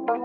Hello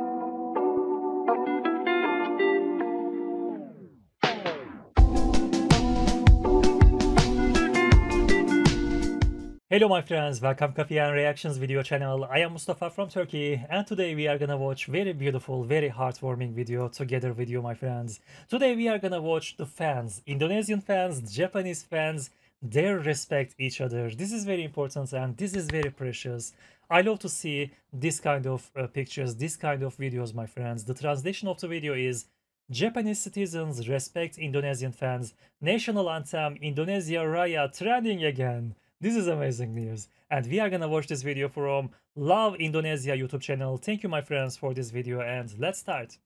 my friends, welcome Coffee and Reactions video channel. I am Mustafa from Turkey and today we are gonna watch very beautiful, very heartwarming video together with you my friends. Today we are gonna watch the fans, Indonesian fans, Japanese fans, their respect each other. This is very important and this is very precious. I love to see this kind of pictures, this kind of videos my friends. The translation of the video is Japanese citizens respect Indonesian fans. National anthem Indonesia Raya trending again. This is amazing news and we are gonna watch this video from Love Indonesia YouTube channel. Thank you my friends for this video and let's start.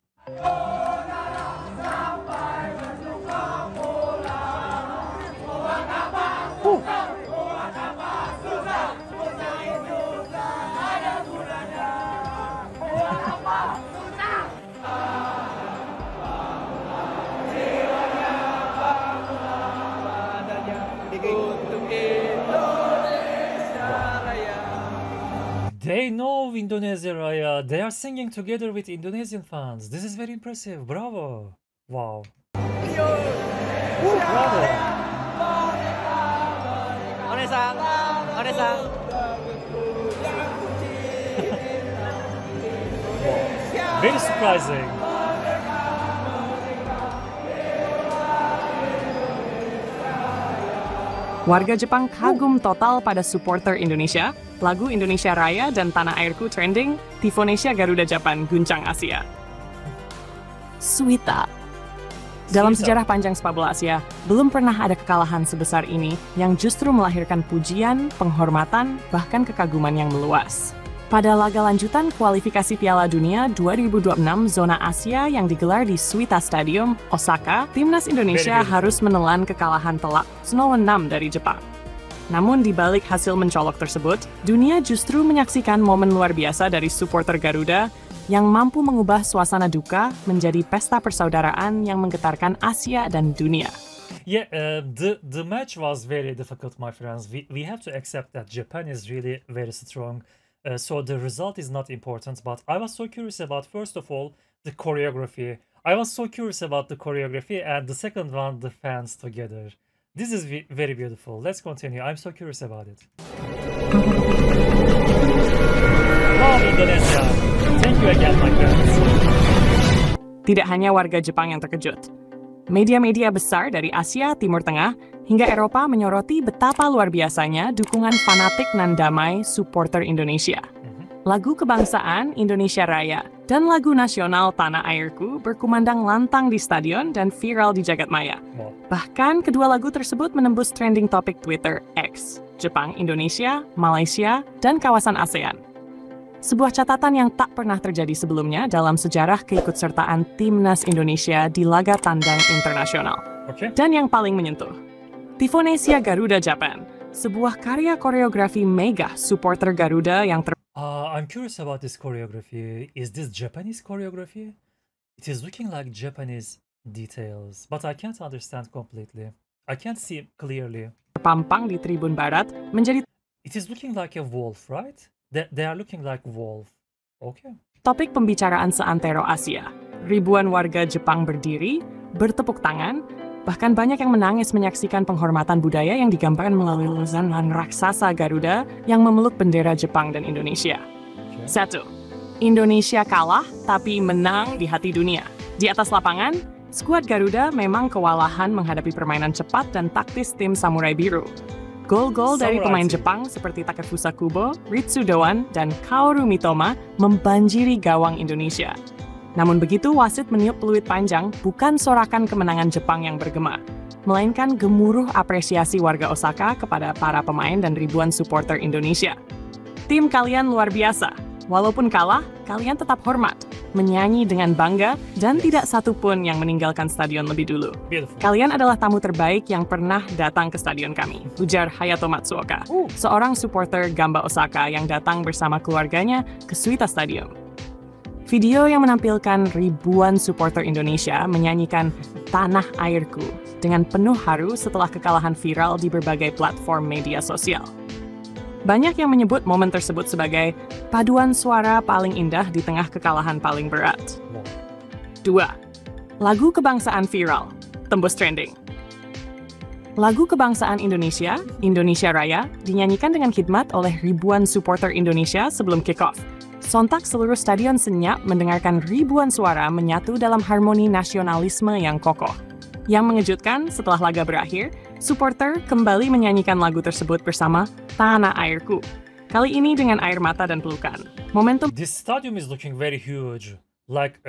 They know Indonesia Raya. They are singing together with Indonesian fans. This is very impressive. Bravo. Wow. Bravo. Onesang, onesang. Very surprising. Warga Jepang kagum total pada supporter Indonesia, lagu Indonesia Raya dan Tanah Airku trending, Tifonesia Garuda Japan guncang Asia. Suita. Dalam sejarah panjang sepak bola Asia, belum pernah ada kekalahan sebesar ini yang justru melahirkan pujian, penghormatan, bahkan kekaguman yang meluas. Pada laga lanjutan kualifikasi Piala Dunia 2026 zona Asia yang digelar di Suita Stadium, Osaka, timnas Indonesia harus menelan kekalahan telak 0-6 dari Jepang. Namun di balik hasil mencolok tersebut, dunia justru menyaksikan momen luar biasa dari supporter Garuda yang mampu mengubah suasana duka menjadi pesta persaudaraan yang menggetarkan Asia dan dunia. Yeah, the match was very difficult, my friends. We have to accept that Japan is really very strong. So the result is not important, but I was so curious about, first of all, the choreography. I was so curious about the choreography and the second one, the fans together. This is very beautiful. Let's continue. I'm so curious about it. Love Indonesia. Thank you again, my friends. Tidak hanya warga Jepang yang terkejut. Media-media besar dari Asia, Timur Tengah, hingga Eropa menyoroti betapa luar biasanya dukungan fanatik nan damai supporter Indonesia. Lagu kebangsaan Indonesia Raya dan lagu nasional Tanah Airku berkumandang lantang di stadion dan viral di jagat maya. Bahkan kedua lagu tersebut menembus trending topik Twitter X, Jepang, Indonesia, Malaysia, dan kawasan ASEAN. Sebuah catatan yang tak pernah terjadi sebelumnya dalam sejarah keikutsertaan timnas Indonesia di laga tandang internasional. Dan yang paling menyentuh, Tifonesia Garuda Japan, sebuah karya koreografi mega supporter Garuda yang I'm curious about this choreography. Is this Japanese choreography? It is looking like Japanese details, but I can't understand completely. I can't see clearly. terpampang di tribun barat menjadi It is looking like a wolf, right? They are looking like wolf. Okay. topik pembicaraan seantero Asia. Ribuan warga Jepang berdiri, bertepuk tangan, bahkan banyak yang menangis menyaksikan penghormatan budaya yang digambarkan melalui lukisan raksasa Garuda yang memeluk bendera Jepang dan Indonesia. 1. Indonesia kalah, tapi menang di hati dunia. Di atas lapangan, skuad Garuda memang kewalahan menghadapi permainan cepat dan taktis tim Samurai Biru. Gol-gol dari pemain Jepang seperti Takefusa Kubo, Ritsu Doan, dan Kaoru Mitoma membanjiri gawang Indonesia. Namun begitu wasit meniup peluit panjang, bukan sorakan kemenangan Jepang yang bergema, melainkan gemuruh apresiasi warga Osaka kepada para pemain dan ribuan supporter Indonesia. Tim kalian luar biasa. Walaupun kalah, kalian tetap hormat, menyanyi dengan bangga, dan tidak satu pun yang meninggalkan stadion lebih dulu. Kalian adalah tamu terbaik yang pernah datang ke stadion kami, ujar Hayato Matsuoka, seorang supporter Gamba Osaka yang datang bersama keluarganya ke Suita Stadium. Video yang menampilkan ribuan supporter Indonesia menyanyikan Tanah Airku dengan penuh haru setelah kekalahan viral di berbagai platform media sosial. Banyak yang menyebut momen tersebut sebagai Paduan suara paling indah di tengah kekalahan paling berat. Wow. 2. Lagu kebangsaan viral, tembus trending. Lagu kebangsaan Indonesia, Indonesia Raya, dinyanyikan dengan khidmat oleh ribuan supporter Indonesia sebelum kick-off. Sontak seluruh stadion senyap mendengarkan ribuan suara menyatu dalam harmoni nasionalisme yang kokoh. Yang mengejutkan, setelah laga berakhir, supporter kembali menyanyikan lagu tersebut bersama Tanah Airku. Kali ini dengan air mata dan pelukan. Momentum This stadium is looking very huge, like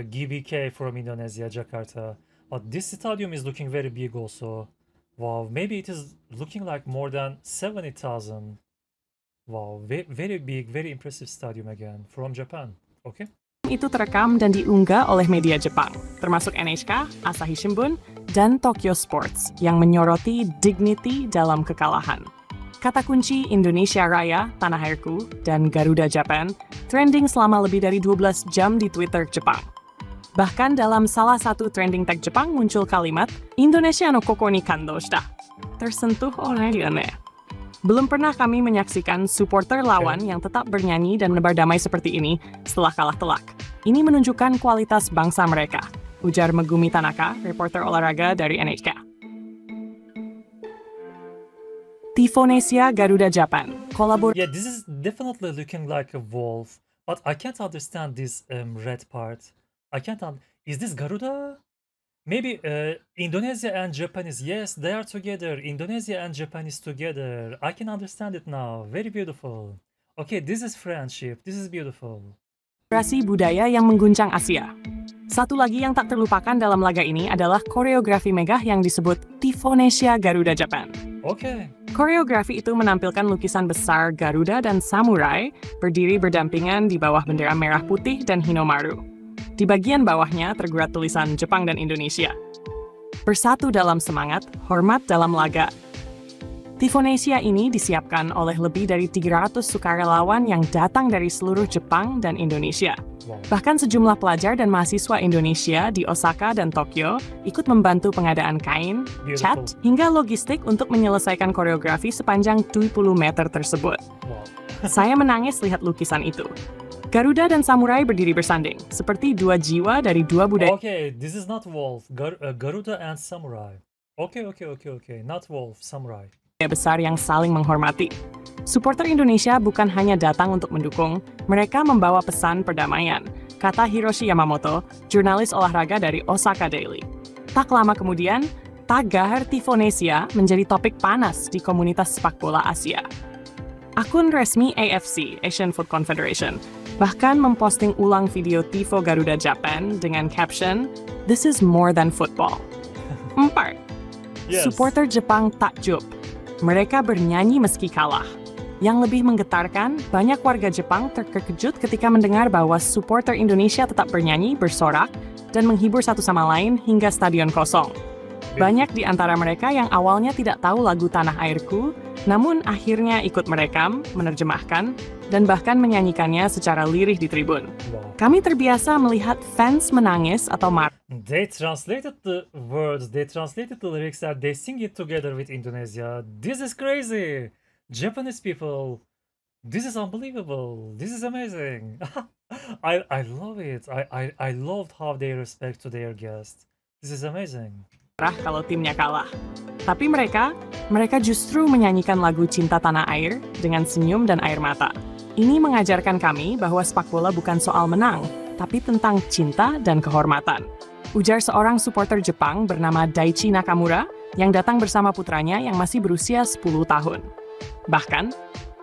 GBK from Indonesia, Jakarta. But this stadium is looking very big also. Wow, maybe it is looking like more than 70,000. Wow, very big, very impressive stadium again from Japan. Okay. itu terekam dan diunggah oleh media Jepang, termasuk NHK, Asahi Shimbun, dan Tokyo Sports, yang menyoroti dignity dalam kekalahan. Kata kunci Indonesia Raya, Tanah Airku, dan Garuda Japan trending selama lebih dari 12 jam di Twitter Jepang. Bahkan dalam salah satu trending tag Jepang muncul kalimat Indonesia no koko ni kando shita, tersentuh oleh Lionel. Belum pernah kami menyaksikan supporter lawan yang tetap bernyanyi dan menebar damai seperti ini setelah kalah telak. Ini menunjukkan kualitas bangsa mereka, ujar Megumi Tanaka, reporter olahraga dari NHK. Tifonesia Garuda Japan, Yeah, this is definitely looking like a wolf, but I can't understand this red part. I can't. Is this Garuda? Maybe Indonesia and Japanese. Yes, they are together. Indonesia and Japanese together. I can understand it now. Very beautiful. Okay, this is friendship. This is beautiful. budaya yang mengguncang Asia. Satu lagi yang tak terlupakan dalam laga ini adalah koreografi megah yang disebut Tifonesia Garuda Japan. Okay. Koreografi itu menampilkan lukisan besar Garuda dan samurai berdiri berdampingan di bawah bendera merah putih dan Hinomaru. Di bagian bawahnya tergurat tulisan Jepang dan Indonesia. Bersatu dalam semangat, hormat dalam laga. Tifonesia ini disiapkan oleh lebih dari 300 sukarelawan yang datang dari seluruh Jepang dan Indonesia. Wow. Bahkan sejumlah pelajar dan mahasiswa Indonesia di Osaka dan Tokyo ikut membantu pengadaan kain, cat, hingga logistik untuk menyelesaikan koreografi sepanjang 20 meter tersebut. Wow. Saya menangis lihat lukisan itu. Garuda dan samurai berdiri bersanding, seperti dua jiwa dari dua budaya. Okay, this is not wolf. Garuda and samurai. Okay. Not wolf, samurai. Besar yang saling menghormati. Supporter Indonesia bukan hanya datang untuk mendukung, mereka membawa pesan perdamaian, kata Hiroshi Yamamoto, jurnalis olahraga dari Osaka Daily. Tak lama kemudian, tagar Tifonesia menjadi topik panas di komunitas sepak bola Asia. Akun resmi AFC, Asian Foot Confederation, bahkan memposting ulang video Tifo Garuda Japan dengan caption, "This is more than football." 4. Yes. Supporter Jepang takjub. Mereka bernyanyi meski kalah. Yang lebih menggetarkan, banyak warga Jepang terkejut ketika mendengar bahwa supporter Indonesia tetap bernyanyi, bersorak, dan menghibur satu sama lain hingga stadion kosong. Banyak di antara mereka yang awalnya tidak tahu lagu Tanah Airku, namun akhirnya ikut merekam, menerjemahkan, dan bahkan menyanyikannya secara lirih di tribun. Wow. Kami terbiasa melihat fans menangis atau marah. They translated the words, they translated the lyrics, and they sing it together with Indonesia. This is crazy! Japanese people, this is unbelievable. This is amazing. I love it. I loved how they respect to their guests. This is amazing. Kalau timnya kalah. Tapi mereka justru menyanyikan lagu Cinta Tanah Air dengan senyum dan air mata. Ini mengajarkan kami bahwa sepak bola bukan soal menang, tapi tentang cinta dan kehormatan. Ujar seorang supporter Jepang bernama Daichi Nakamura yang datang bersama putranya yang masih berusia 10 tahun. Bahkan,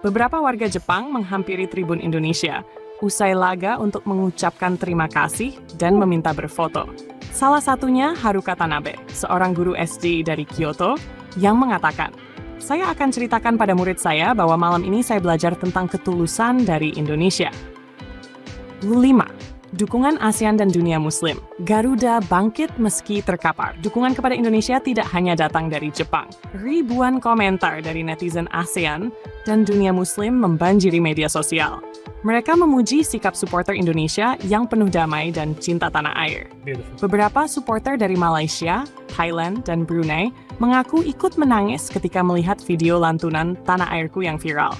beberapa warga Jepang menghampiri tribun Indonesia usai laga untuk mengucapkan terima kasih dan meminta berfoto. Salah satunya Haruka Tanabe, seorang guru SD dari Kyoto, yang mengatakan, "Saya akan ceritakan pada murid saya bahwa malam ini saya belajar tentang ketulusan dari Indonesia." 5. Dukungan ASEAN dan dunia Muslim. Garuda bangkit meski terkapar. Dukungan kepada Indonesia tidak hanya datang dari Jepang. Ribuan komentar dari netizen ASEAN dan dunia Muslim membanjiri media sosial. Mereka memuji sikap supporter Indonesia yang penuh damai dan cinta tanah air. Beautiful. Beberapa supporter dari Malaysia, Thailand, dan Brunei mengaku ikut menangis ketika melihat video lantunan Tanah Airku yang viral.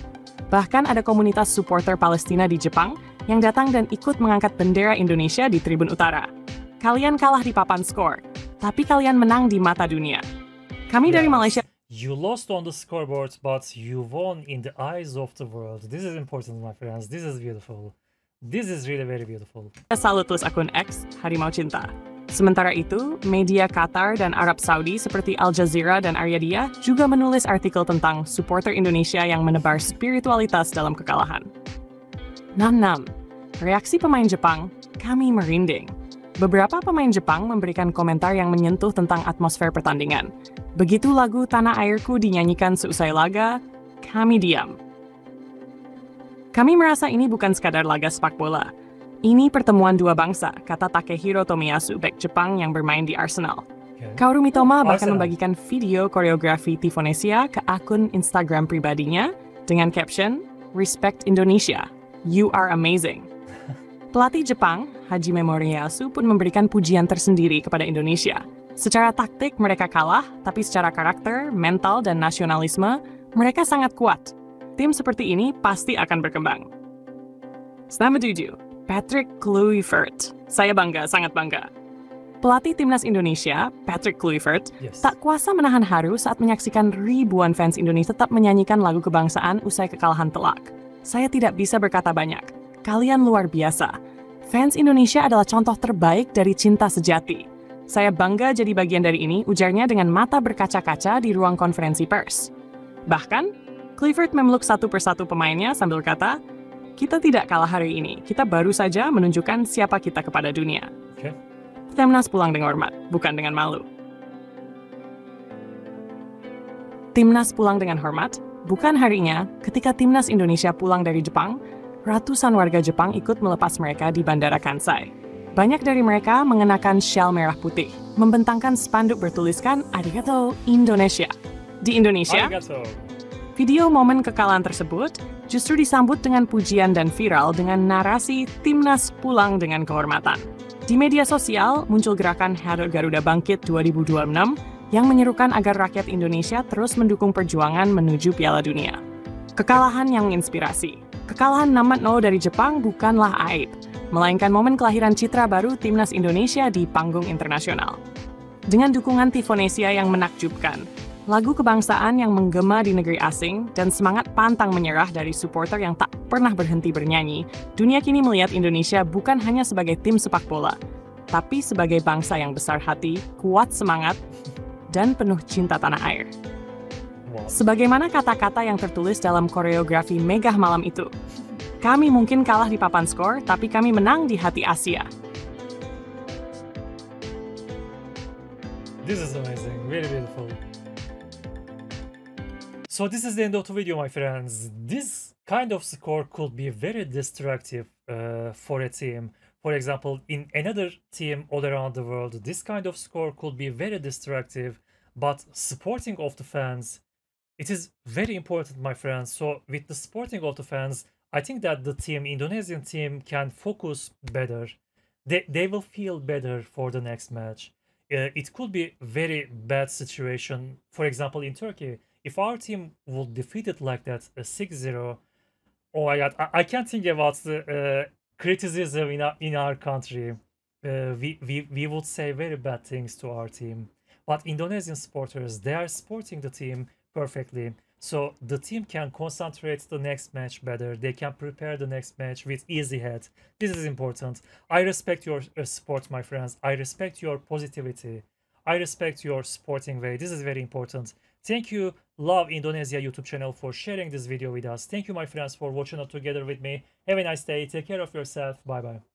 Bahkan ada komunitas supporter Palestina di Jepang yang datang dan ikut mengangkat bendera Indonesia di Tribun Utara. Kalian kalah di papan skor, tapi kalian menang di mata dunia. Kami dari Malaysia You lost on the scoreboard, but you won in the eyes of the world. This is important, my friends. This is beautiful. This is really very beautiful. selalu tulis akun X Harimau Cinta. Sementara itu, media Qatar dan Arab Saudi seperti Al Jazeera dan Aryadiyah juga menulis artikel tentang supporter Indonesia yang menebar spiritualitas dalam kekalahan. 66. Reaksi pemain Jepang, kami merinding. Beberapa pemain Jepang memberikan komentar yang menyentuh tentang atmosfer pertandingan. Begitu lagu Tanah Airku dinyanyikan seusai laga, kami diam. Kami merasa ini bukan sekadar laga sepak bola. Ini pertemuan dua bangsa, kata Takehiro Tomiyasu, bek Jepang yang bermain di Arsenal. Kaoru Mitoma bahkan membagikan video koreografi Tifonesia ke akun Instagram pribadinya dengan caption, "Respect Indonesia, you are amazing." Pelatih Jepang, Hajime Moriyasu pun memberikan pujian tersendiri kepada Indonesia. Secara taktik mereka kalah, tapi secara karakter, mental, dan nasionalisme, mereka sangat kuat. Tim seperti ini pasti akan berkembang. Selama 7. Patrick Kluivert. Saya bangga, sangat bangga. Pelatih Timnas Indonesia, Patrick Kluivert, tak kuasa menahan haru saat menyaksikan ribuan fans Indonesia tetap menyanyikan lagu kebangsaan usai kekalahan telak. Saya tidak bisa berkata banyak. Kalian luar biasa. Fans Indonesia adalah contoh terbaik dari cinta sejati. Saya bangga jadi bagian dari ini, ujarnya dengan mata berkaca-kaca di ruang konferensi pers. Bahkan, Kluivert memeluk satu persatu pemainnya sambil kata, "Kita tidak kalah hari ini, kita baru saja menunjukkan siapa kita kepada dunia." Timnas pulang dengan hormat, bukan dengan malu. Timnas pulang dengan hormat, bukan harinya ketika Timnas Indonesia pulang dari Jepang, ratusan warga Jepang ikut melepas mereka di Bandara Kansai. Banyak dari mereka mengenakan syal merah putih, membentangkan spanduk bertuliskan Arigato Indonesia. Di Indonesia, video momen kekalahan tersebut justru disambut dengan pujian dan viral dengan narasi Timnas pulang dengan kehormatan. Di media sosial muncul gerakan #Garuda Bangkit 2026 yang menyerukan agar rakyat Indonesia terus mendukung perjuangan menuju Piala Dunia. Kekalahan yang menginspirasi. Kekalahan 6-0 dari Jepang bukanlah aib, melainkan momen kelahiran citra baru Timnas Indonesia di panggung internasional. Dengan dukungan Tifonesia yang menakjubkan, lagu kebangsaan yang menggema di negeri asing, dan semangat pantang menyerah dari supporter yang tak pernah berhenti bernyanyi, dunia kini melihat Indonesia bukan hanya sebagai tim sepak bola, tapi sebagai bangsa yang besar hati, kuat semangat, dan penuh cinta tanah air. Sebagaimana kata-kata yang tertulis dalam koreografi megah malam itu, kami mungkin kalah di papan skor, tapi kami menang di hati Asia. This is amazing, really beautiful. So this is the end of the video, my friends. This kind of score could be very destructive for a team. For example, in another team all around the world, this kind of score could be very destructive, but supporting of the fans, it is very important, my friends. So with the supporting of the fans, I think that the team, Indonesian team, can focus better. They will feel better for the next match. It could be very bad situation. For example, in Turkey, if our team would defeat it like that, 6-0, oh my God, I can't think about the criticism in our country. We would say very bad things to our team. But Indonesian supporters, they are supporting the team perfectly. So the team can concentrate the next match better. They can prepare the next match with easy head. This is important. I respect your support, my friends. I respect your positivity. I respect your supporting way. This is very important. Thank you, Love Indonesia YouTube channel, for sharing this video with us. Thank you, my friends, for watching it together with me. Have a nice day. Take care of yourself. Bye-bye.